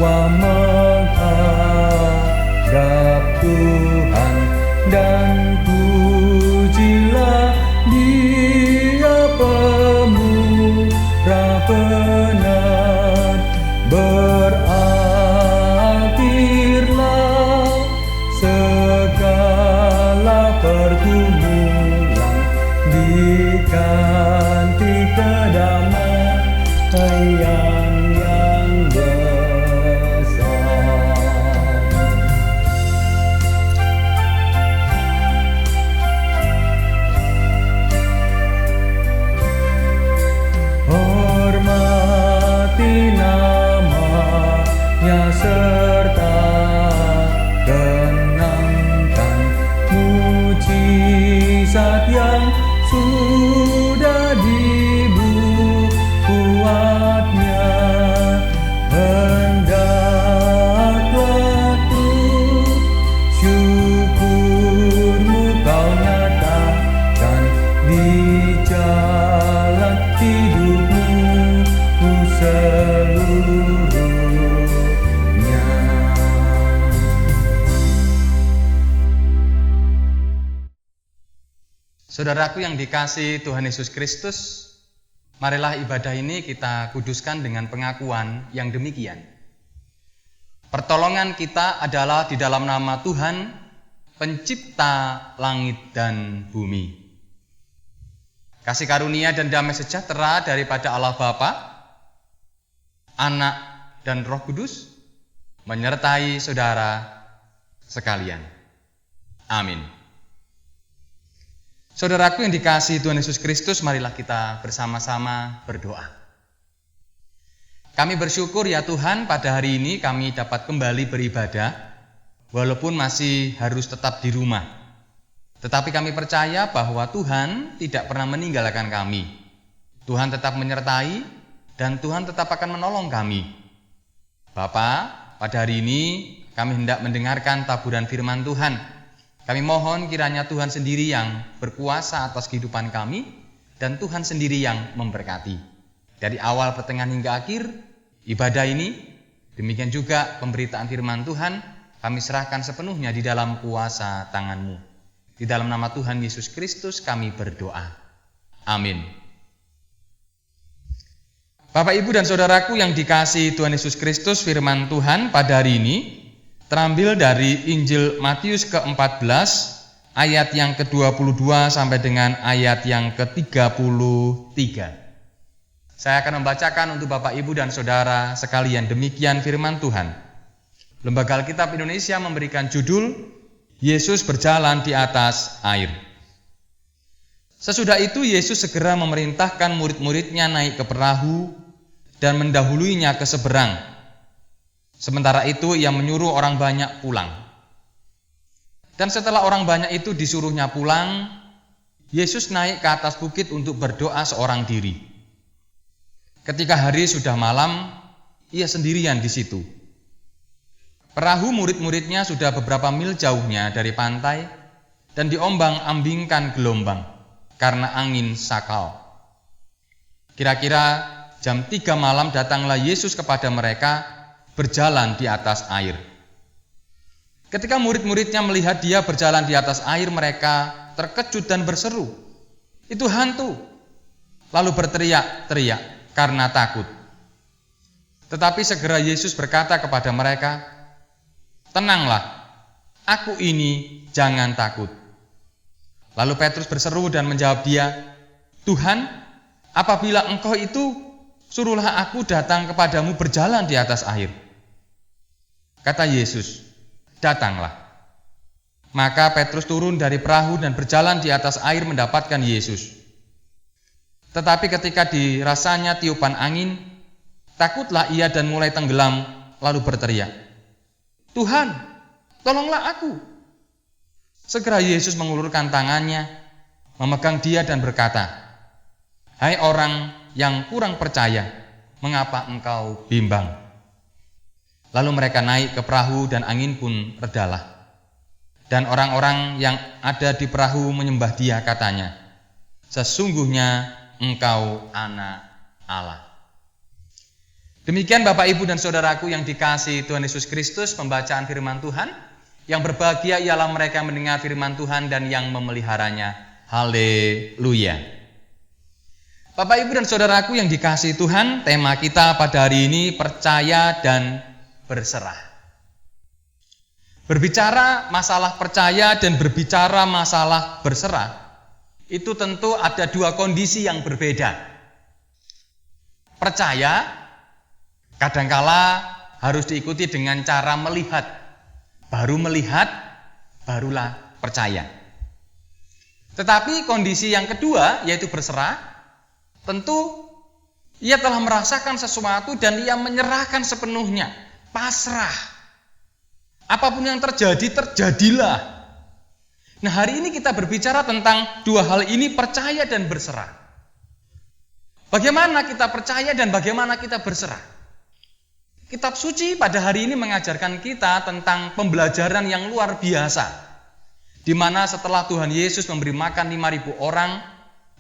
jiwa menghadap Tuhan, dan pujilah Dia pemurah benar. Berakhirlah segala pergumulan, diganti kedamaian yang besar. Hormati namanya serta kenangkan mujizat yang sudah dibuatnya. Hendaklah terus syukurmu kau nyatakan di jalan hidupmu seluruhnya. Saudaraku yang dikasihi Tuhan Yesus Kristus, marilah ibadah ini kita kuduskan dengan pengakuan yang demikian. Pertolongan kita adalah di dalam nama Tuhan, pencipta langit dan bumi. Kasih karunia dan damai sejahtera daripada Allah Bapa, Anak, dan Roh Kudus menyertai saudara sekalian. Amin. Saudaraku yang dikasihi Tuhan Yesus Kristus, marilah kita bersama-sama berdoa. Kami bersyukur ya Tuhan, pada hari ini kami dapat kembali beribadah, walaupun masih harus tetap di rumah. Tetapi kami percaya bahwa Tuhan tidak pernah meninggalkan kami. Tuhan tetap menyertai, dan Tuhan tetap akan menolong kami. Bapa, pada hari ini kami hendak mendengarkan taburan firman Tuhan. Kami mohon kiranya Tuhan sendiri yang berkuasa atas kehidupan kami, dan Tuhan sendiri yang memberkati. Dari awal, pertengahan, hingga akhir ibadah ini, demikian juga pemberitaan firman Tuhan, kami serahkan sepenuhnya di dalam kuasa tangan-Mu. Di dalam nama Tuhan Yesus Kristus kami berdoa. Amin. Bapak, Ibu, dan Saudaraku yang dikasihi Tuhan Yesus Kristus, firman Tuhan pada hari ini terambil dari Injil Matius ke-14 ayat yang ke-22 sampai dengan ayat yang ke-33. Saya akan membacakan untuk Bapak, Ibu, dan Saudara sekalian demikian firman Tuhan. Lembaga Alkitab Indonesia memberikan judul Yesus berjalan di atas air. Sesudah itu Yesus segera memerintahkan murid-muridnya naik ke perahu dan mendahuluinya ke seberang. Sementara itu ia menyuruh orang banyak pulang. Dan setelah orang banyak itu disuruhnya pulang, Yesus naik ke atas bukit untuk berdoa seorang diri. Ketika hari sudah malam, ia sendirian di situ. Perahu murid-muridnya sudah beberapa mil jauhnya dari pantai dan diombang-ambingkan gelombang karena angin sakal. Kira-kira jam 3 malam datanglah Yesus kepada mereka berjalan di atas air. Ketika murid-muridnya melihat dia berjalan di atas air, mereka terkejut dan berseru, "Itu hantu!" Lalu berteriak-teriak karena takut. Tetapi segera Yesus berkata kepada mereka, "Tenanglah, aku ini, jangan takut." Lalu Petrus berseru dan menjawab dia, "Tuhan, apabila Engkau itu, suruhlah aku datang kepadamu berjalan di atas air." Kata Yesus, "Datanglah." Maka Petrus turun dari perahu dan berjalan di atas air mendapatkan Yesus. Tetapi ketika dirasanya tiupan angin, takutlah ia dan mulai tenggelam, lalu berteriak, "Tuhan, tolonglah aku." Segera Yesus mengulurkan tangannya, memegang dia dan berkata, "Hai orang yang kurang percaya, mengapa engkau bimbang?" Lalu mereka naik ke perahu dan angin pun redalah. Dan orang-orang yang ada di perahu menyembah dia, katanya, "Sesungguhnya engkau anak Allah." Demikian Bapak, Ibu, dan Saudaraku yang dikasihi Tuhan Yesus Kristus, pembacaan firman Tuhan. Yang berbahagia ialah mereka yang mendengar firman Tuhan dan yang memeliharanya. Haleluya. Bapak, Ibu, dan Saudaraku yang dikasihi Tuhan, tema kita pada hari ini percaya dan berserah. Berbicara masalah percaya dan berbicara masalah berserah, itu tentu ada dua kondisi yang berbeda. Percaya kadangkala harus diikuti dengan cara melihat. Baru melihat, barulah percaya. Tetapi kondisi yang kedua, yaitu berserah, tentu ia telah merasakan sesuatu dan ia menyerahkan sepenuhnya, pasrah. Apapun yang terjadi, terjadilah. Nah, hari ini kita berbicara tentang dua hal ini, percaya dan berserah. Bagaimana kita percaya dan bagaimana kita berserah? Kitab suci pada hari ini mengajarkan kita tentang pembelajaran yang luar biasa, di mana setelah Tuhan Yesus memberi makan 5.000 orang,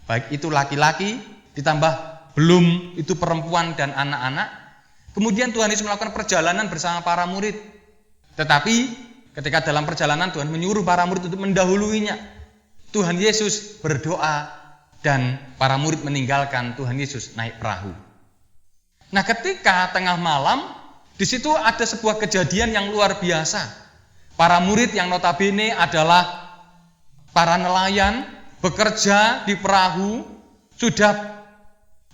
baik itu laki-laki, ditambah belum itu perempuan dan anak-anak, kemudian Tuhan Yesus melakukan perjalanan bersama para murid. Tetapi ketika dalam perjalanan Tuhan menyuruh para murid untuk mendahuluinya. Tuhan Yesus berdoa dan para murid meninggalkan Tuhan Yesus naik perahu. Nah, ketika tengah malam, di situ ada sebuah kejadian yang luar biasa. Para murid yang notabene adalah para nelayan, bekerja di perahu, sudah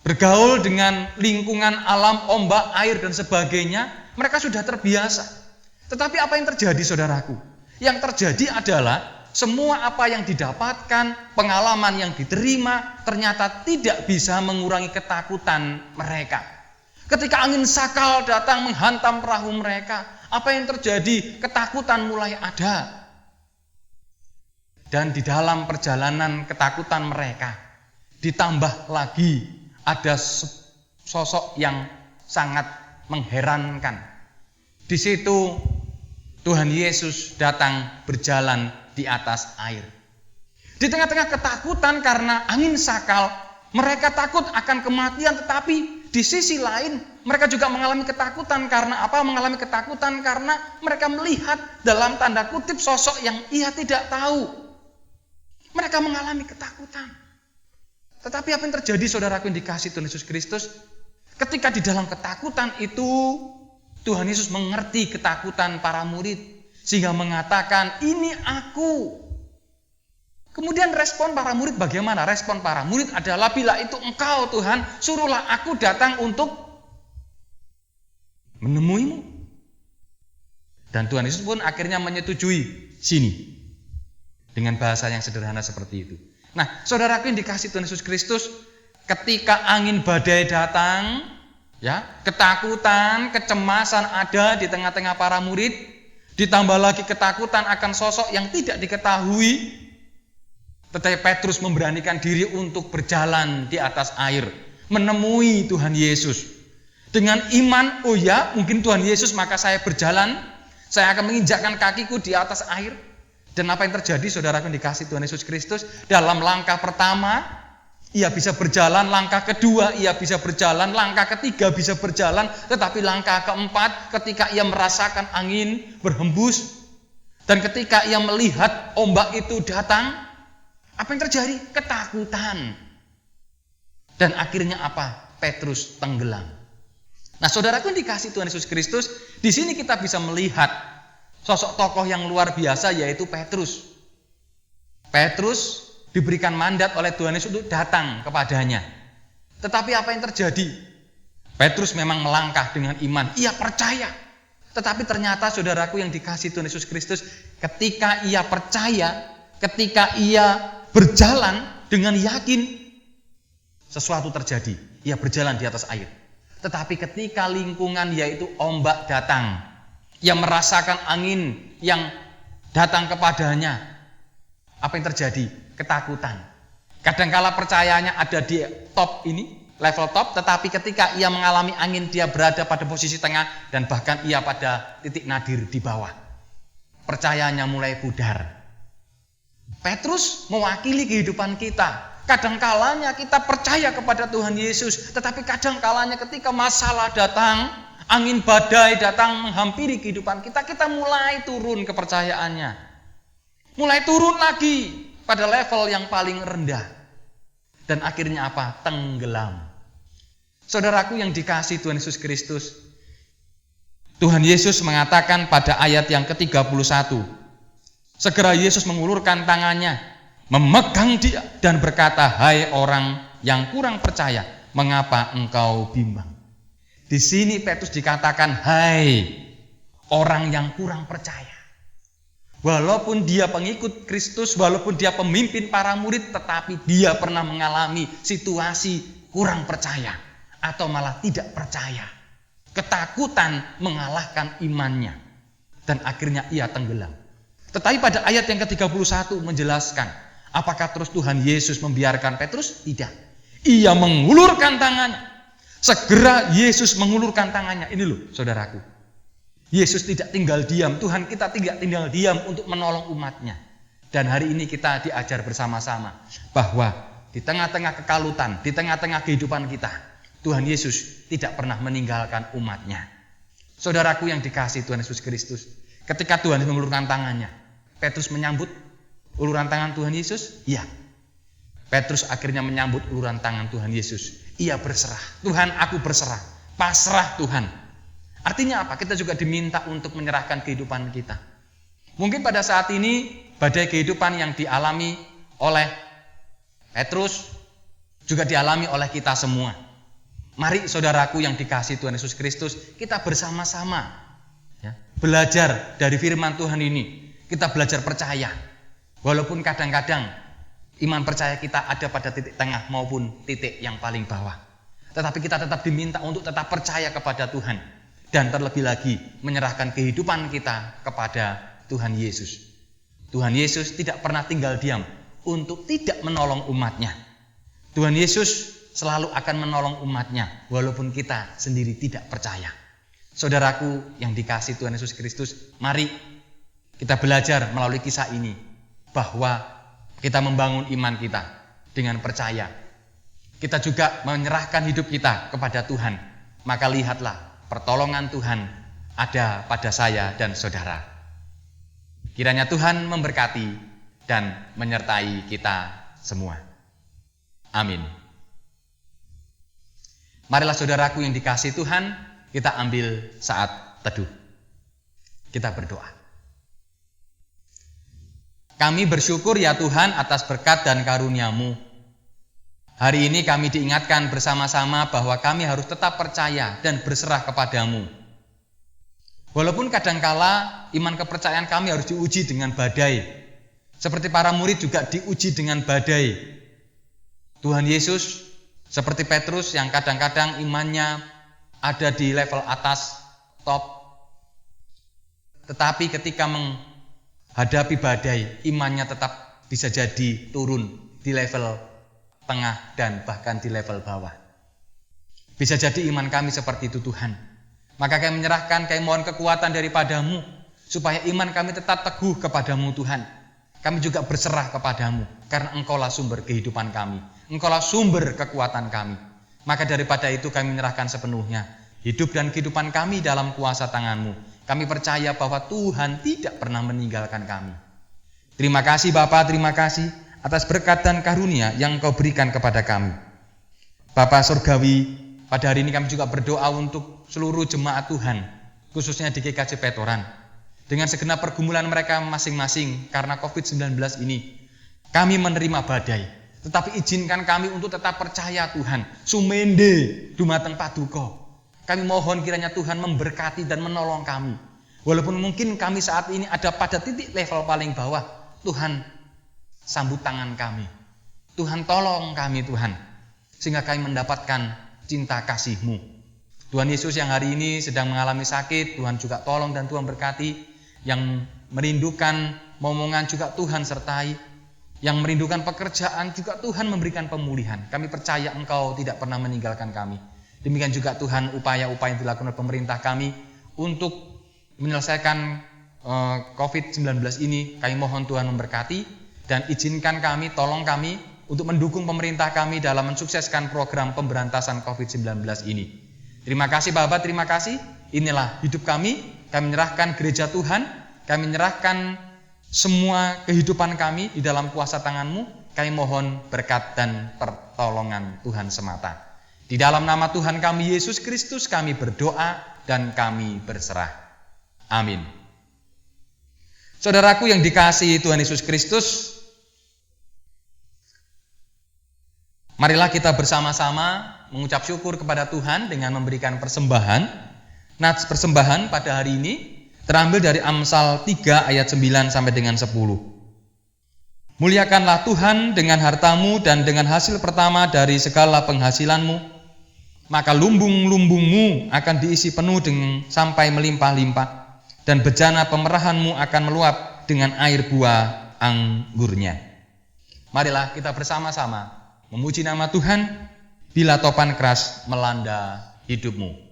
bergaul dengan lingkungan alam, ombak, air, dan sebagainya. Mereka sudah terbiasa. Tetapi apa yang terjadi, saudaraku? Yang terjadi adalah semua apa yang didapatkan, pengalaman yang diterima, ternyata tidak bisa mengurangi ketakutan mereka. Ketika angin sakal datang menghantam perahu mereka, apa yang terjadi? Ketakutan mulai ada. Dan di dalam perjalanan ketakutan mereka, ditambah lagi ada sosok yang sangat mengherankan. Di situ Tuhan Yesus datang berjalan di atas air. Di tengah-tengah ketakutan karena angin sakal, mereka takut akan kematian, tetapi di sisi lain, mereka juga mengalami ketakutan. Karena apa? Mengalami ketakutan karena mereka melihat dalam tanda kutip sosok yang ia tidak tahu. Mereka mengalami ketakutan. Tetapi apa yang terjadi, saudaraku yang dikasihi Tuhan Yesus Kristus? Ketika di dalam ketakutan itu, Tuhan Yesus mengerti ketakutan para murid. Sehingga mengatakan, ini aku. Kemudian respon para murid bagaimana? Respon para murid adalah, bila itu Engkau Tuhan, suruhlah aku datang untuk menemuimu. Dan Tuhan Yesus pun akhirnya menyetujui sini. Dengan bahasa yang sederhana seperti itu. Nah, saudaraku yang dikasihi Tuhan Yesus Kristus, ketika angin badai datang, ya, ketakutan, kecemasan ada di tengah-tengah para murid, ditambah lagi ketakutan akan sosok yang tidak diketahui. Tetapi Petrus memberanikan diri untuk berjalan di atas air, menemui Tuhan Yesus. Dengan iman, oh ya, mungkin Tuhan Yesus, maka saya berjalan, saya akan menginjakkan kakiku di atas air. Dan apa yang terjadi, saudaraku yang dikasihi Tuhan Yesus Kristus? Dalam langkah pertama, ia bisa berjalan, langkah kedua, ia bisa berjalan, langkah ketiga bisa berjalan, tetapi langkah keempat, ketika ia merasakan angin berhembus, dan ketika ia melihat ombak itu datang, apa yang terjadi? Ketakutan. Dan akhirnya apa? Petrus tenggelam. Nah, saudaraku yang dikasihi Tuhan Yesus Kristus, di sini kita bisa melihat sosok tokoh yang luar biasa, yaitu Petrus. Petrus diberikan mandat oleh Tuhan Yesus untuk datang kepadanya. Tetapi apa yang terjadi? Petrus memang melangkah dengan iman. Ia percaya. Tetapi ternyata, saudaraku yang dikasihi Tuhan Yesus Kristus, ketika ia percaya, ketika ia berjalan dengan yakin, sesuatu terjadi. Ia berjalan di atas air. Tetapi ketika lingkungan, yaitu ombak, datang, ia merasakan angin yang datang kepadanya, apa yang terjadi? Ketakutan. Kadangkala percayanya ada di top ini, level top, tetapi ketika ia mengalami angin, dia berada pada posisi tengah, dan bahkan ia pada titik nadir di bawah. Percayanya mulai pudar. Petrus mewakili kehidupan kita. Kadang-kalanya kita percaya kepada Tuhan Yesus, tetapi kadang-kalanya ketika masalah datang, angin badai datang menghampiri kehidupan kita, kita mulai turun kepercayaannya. Mulai turun lagi pada level yang paling rendah. Dan akhirnya apa? Tenggelam. Saudaraku yang dikasihi Tuhan Yesus Kristus, Tuhan Yesus mengatakan pada ayat yang ke-31, segera Yesus mengulurkan tangannya, memegang dia dan berkata, "Hai orang yang kurang percaya, mengapa engkau bimbang?" Di sini Petrus dikatakan, "Hai orang yang kurang percaya." Walaupun dia pengikut Kristus, walaupun dia pemimpin para murid, tetapi dia pernah mengalami situasi kurang percaya atau malah tidak percaya. Ketakutan mengalahkan imannya dan akhirnya ia tenggelam. Tetapi pada ayat yang ke-31 menjelaskan, apakah terus Tuhan Yesus membiarkan Petrus? Tidak. Ia mengulurkan tangannya. Segera Yesus mengulurkan tangannya. Ini loh saudaraku. Yesus tidak tinggal diam. Tuhan kita tidak tinggal diam untuk menolong umatnya. Dan hari ini kita diajar bersama-sama bahwa di tengah-tengah kekalutan, di tengah-tengah kehidupan kita, Tuhan Yesus tidak pernah meninggalkan umatnya. Saudaraku yang dikasihi Tuhan Yesus Kristus, ketika Tuhan mengulurkan tangannya, Petrus menyambut uluran tangan Tuhan Yesus? Iya. Petrus akhirnya menyambut uluran tangan Tuhan Yesus. Ia berserah. Tuhan, aku berserah. Pasrah Tuhan. Artinya apa? Kita juga diminta untuk menyerahkan kehidupan kita. Mungkin pada saat ini badai kehidupan yang dialami oleh Petrus juga dialami oleh kita semua. Mari saudaraku yang dikasihi Tuhan Yesus Kristus, kita bersama-sama belajar dari firman Tuhan ini. Kita belajar percaya, walaupun kadang-kadang iman percaya kita ada pada titik tengah maupun titik yang paling bawah. Tetapi kita tetap diminta untuk tetap percaya kepada Tuhan. Dan terlebih lagi menyerahkan kehidupan kita kepada Tuhan Yesus. Tuhan Yesus tidak pernah tinggal diam untuk tidak menolong umatnya. Tuhan Yesus selalu akan menolong umatnya walaupun kita sendiri tidak percaya. Saudaraku yang dikasihi Tuhan Yesus Kristus, mari kita belajar melalui kisah ini bahwa kita membangun iman kita dengan percaya. Kita juga menyerahkan hidup kita kepada Tuhan. Maka lihatlah, pertolongan Tuhan ada pada saya dan saudara. Kiranya Tuhan memberkati dan menyertai kita semua. Amin. Marilah saudaraku yang dikasihi Tuhan, kita ambil saat teduh. Kita berdoa. Kami bersyukur ya Tuhan atas berkat dan karunia-Mu. Hari ini kami diingatkan bersama-sama bahwa kami harus tetap percaya dan berserah kepadamu. Walaupun kadangkala iman kepercayaan kami harus diuji dengan badai. Seperti para murid juga diuji dengan badai. Tuhan Yesus seperti Petrus yang kadang-kadang imannya ada di level atas, top. Tetapi ketika menghadapi badai, imannya tetap bisa jadi turun di level tengah dan bahkan di level bawah. Bisa jadi iman kami seperti itu Tuhan. Maka kami menyerahkan, kami mohon kekuatan daripadamu supaya iman kami tetap teguh kepadamu Tuhan. Kami juga berserah kepadamu karena Engkaulah sumber kehidupan kami. Engkaulah sumber kekuatan kami. Maka daripada itu kami menyerahkan sepenuhnya hidup dan kehidupan kami dalam kuasa tangan-Mu. Kami percaya bahwa Tuhan tidak pernah meninggalkan kami. Terima kasih Bapa, terima kasih atas berkat dan karunia yang Engkau berikan kepada kami. Bapa Surgawi, pada hari ini kami juga berdoa untuk seluruh jemaat Tuhan, khususnya di GKJ Petoran. Dengan segenap pergumulan mereka masing-masing karena COVID-19 ini, kami menerima badai. Tetapi izinkan kami untuk tetap percaya Tuhan. Sumende dumateng paduka. Kami mohon kiranya Tuhan memberkati dan menolong kami. Walaupun mungkin kami saat ini ada pada titik level paling bawah, Tuhan sambut tangan kami. Tuhan tolong kami Tuhan, sehingga kami mendapatkan cinta kasih-Mu. Tuhan Yesus yang hari ini sedang mengalami sakit, Tuhan juga tolong dan Tuhan berkati. Yang merindukan momongan juga Tuhan sertai. Yang merindukan pekerjaan juga Tuhan memberikan pemulihan. Kami percaya Engkau tidak pernah meninggalkan kami. Demikian juga Tuhan upaya-upaya yang dilakukan oleh pemerintah kami untuk menyelesaikan COVID-19 ini. Kami mohon Tuhan memberkati dan izinkan kami, tolong kami untuk mendukung pemerintah kami dalam mensukseskan program pemberantasan COVID-19 ini. Terima kasih Bapak, terima kasih. Inilah hidup kami menyerahkan gereja Tuhan, kami menyerahkan semua kehidupan kami di dalam kuasa tangan-Mu. Kami mohon berkat dan pertolongan Tuhan semata. Di dalam nama Tuhan kami Yesus Kristus kami berdoa dan kami berserah. Amin. Saudaraku yang dikasihi Tuhan Yesus Kristus, marilah kita bersama-sama mengucap syukur kepada Tuhan dengan memberikan persembahan. Nah, persembahan pada hari ini terambil dari Amsal 3 ayat 9 sampai dengan 10. Muliakanlah Tuhan dengan hartamu dan dengan hasil pertama dari segala penghasilanmu, maka lumbung-lumbungmu akan diisi penuh sampai melimpah-limpah, dan bejana pemerahanmu akan meluap dengan air buah anggurnya. Marilah kita bersama-sama memuji nama Tuhan bila topan keras melanda hidupmu.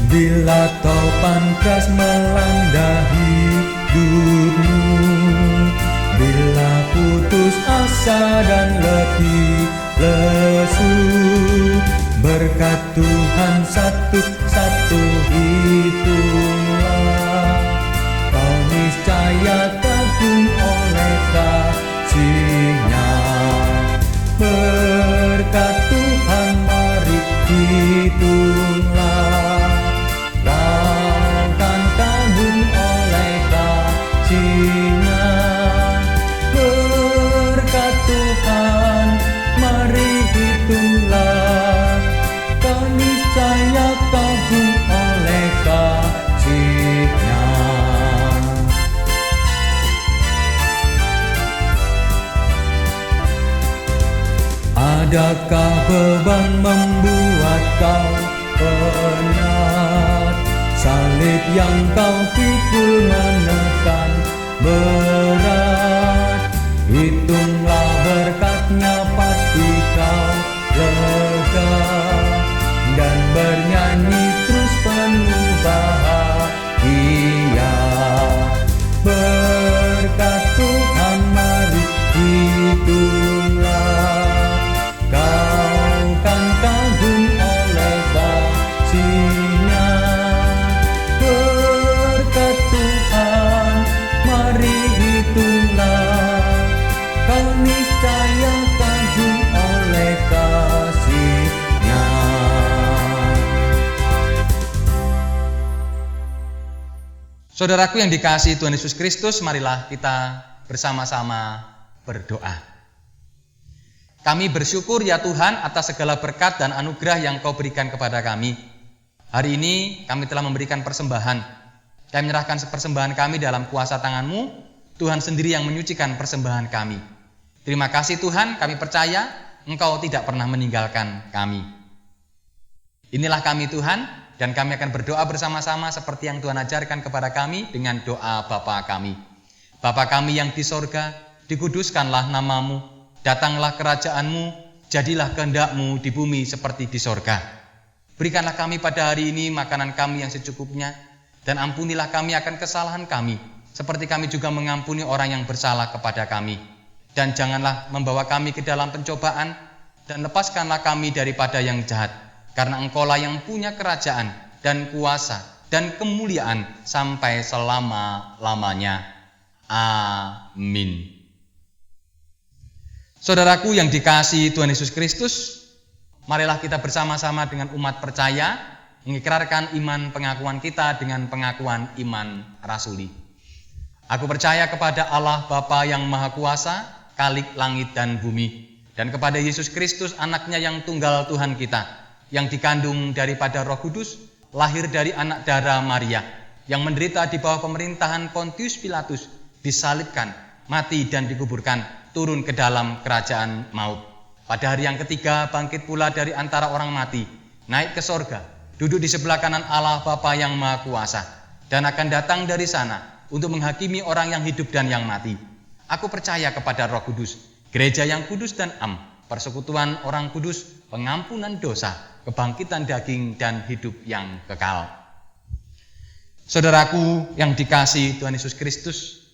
Bila topan keras melanda hidupmu, bila putus asa dan letih lesu, berkat Tuhan satu-satu hitunglah, kau niscaya kagum oleh kasih-Nya. Berkat Tuhan mari hitunglah, kau kan kagum oleh kasih-Nya. Berkat Tuhan mari hitunglah, kau niscaya kagum oleh kasih-Nya. Adakah beban membuat kau penat? Salib yang kau pikul menekan berat. Hitunglah berkat-Nya, pasti kau lega, dan bernyanyi terus penuh bahagia. Berkat Tuhan mari hitunglah, kau kan kagum oleh kasih-Nya. Berkat Tuhan mari hitunglah, kau niscaya kagum oleh kasih-Nya. Saudaraku yang dikasihi Tuhan Yesus Kristus, marilah kita bersama-sama berdoa. Kami bersyukur ya Tuhan atas segala berkat dan anugerah yang Kau berikan kepada kami. Hari ini kami telah memberikan persembahan. Kami menyerahkan persembahan kami dalam kuasa tangan-Mu. Tuhan sendiri yang menyucikan persembahan kami. Terima kasih Tuhan, kami percaya Engkau tidak pernah meninggalkan kami. Inilah kami Tuhan, dan kami akan berdoa bersama-sama seperti yang Tuhan ajarkan kepada kami dengan doa Bapa kami. Bapa kami yang di sorga, dikuduskanlah nama-Mu, datanglah kerajaan-Mu, jadilah kehendak-Mu di bumi seperti di sorga. Berikanlah kami pada hari ini makanan kami yang secukupnya, dan ampunilah kami akan kesalahan kami, seperti kami juga mengampuni orang yang bersalah kepada kami. Dan janganlah membawa kami ke dalam pencobaan, dan lepaskanlah kami daripada yang jahat, karena Engkau-lah yang punya kerajaan dan kuasa dan kemuliaan sampai selama-lamanya. Amin. Saudaraku yang dikasihi Tuhan Yesus Kristus, marilah kita bersama-sama dengan umat percaya mengikrarkan iman pengakuan kita dengan pengakuan iman rasuli. Aku percaya kepada Allah Bapa yang Maha Kuasa, Khalik langit dan bumi, dan kepada Yesus Kristus anaknya yang tunggal Tuhan kita, yang dikandung daripada Roh Kudus, lahir dari anak darah Maria, yang menderita di bawah pemerintahan Pontius Pilatus, disalibkan, mati dan dikuburkan, turun ke dalam kerajaan maut. Pada hari yang ketiga bangkit pula dari antara orang mati, naik ke sorga, duduk di sebelah kanan Allah Bapa yang Maha Kuasa, dan akan datang dari sana untuk menghakimi orang yang hidup dan yang mati. Aku percaya kepada Roh Kudus, gereja yang kudus dan am, persekutuan orang kudus, pengampunan dosa, kebangkitan daging, dan hidup yang kekal. Saudaraku yang dikasihi Tuhan Yesus Kristus,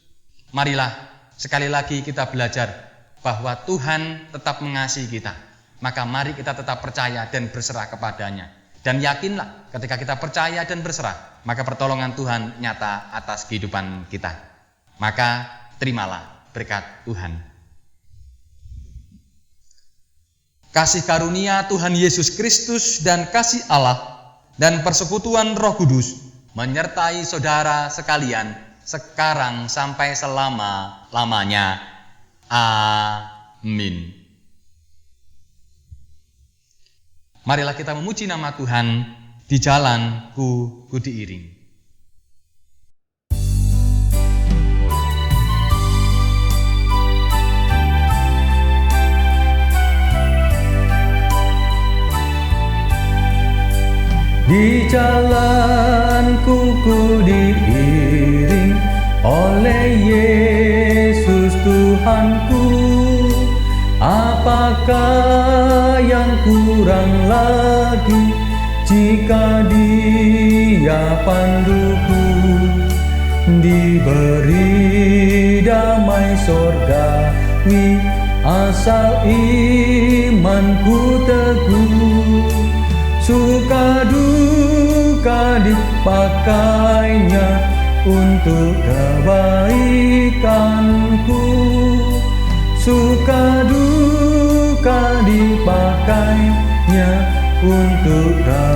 marilah sekali lagi kita belajar bahwa Tuhan tetap mengasihi kita. Maka mari kita tetap percaya dan berserah kepadanya. Dan yakinlah ketika kita percaya dan berserah, maka pertolongan Tuhan nyata atas kehidupan kita. Maka terimalah berkat Tuhan. Kasih karunia Tuhan Yesus Kristus dan kasih Allah dan persekutuan Roh Kudus menyertai saudara sekalian sekarang sampai selama-lamanya. Amin. Marilah kita memuji nama Tuhan di jalan ku diiring. Di jalanku ku diiring oleh Yesus Tuhanku. Apakah yang kurang lagi jika Dia panduku? Diberi damai sorgawi asal imanku teguh. Suka duka dipakainya untuk kebaikanku. Suka duka dipakainya untuk kebaikanku.